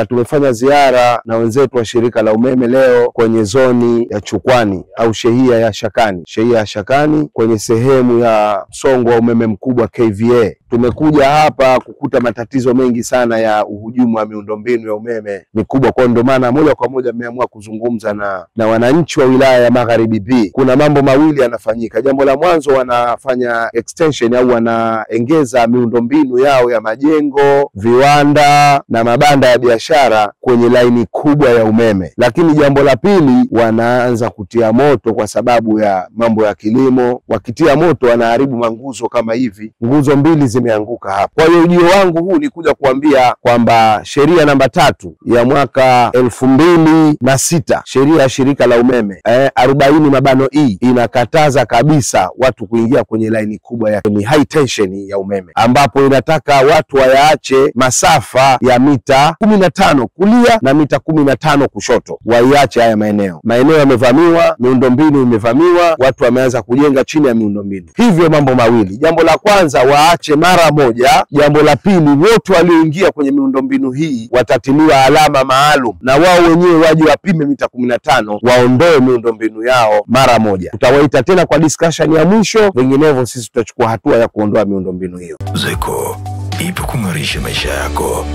tumefanya ziara na wenzetu wa shirika la umeme leo kwenye zoni ya Chukwani au shehia ya Shakani. Shehia ya Shakani kwenye sehemu ya msongo wa umeme mkubwa KVA. Tumekuja hapa kukuta matatizo mengi sana ya uhujumu wa miundombinu ya umeme mikubwa, kwa ndio maana moja kwa moja nimeamua kuzungumza na wananchi wa wilaya ya Magharibi B. Kuna mambo mawili yanafanyika. Jambo la mwanzo, wanafanya extension au wanaongeza miundombinu yao ya majengo, viwanda na mabanda ya biashara kwenye laini kubwa ya umeme. Lakini jambo la pili, wanaanza kutia moto kwa sababu ya mambo ya kilimo. Wakitia moto wanaharibu manguzo kama hivi. Nguzo mbili zimeanguka hapa. Kwa hiyo ujio wangu huu ni kuja kuambia kwamba sheria namba 3 ya mwaka 2006, sheria ya shirika la umeme 40/E inakataza kabisa watu kuingia kwenye laini kubwa ya high tension ya umeme, ambapo inataka watu wayaache masafa ya mita 15 kulia na mita 15 kushoto. Waiache haya maeneo. Maeneo yamevamiwa, miundombinu imevamiwa, watu wameanza kujenga chini ya miundombinu. Hivyo mambo mawili. Jambo la kwanza, waache mara moja. Jambo la pili, wote walioingia kwenye miundombinu hii watatiliwa alama maalum, na wao wenyewe waje wapime mita 15, waondoe miundombinu yao mara moja. Tutawaita tena kwa discussion ya mwisho, vinginevyo sisi tutachukua hatua ya kuondoa miundombinu hiyo. ZECO ipo kung'arisha maisha yako.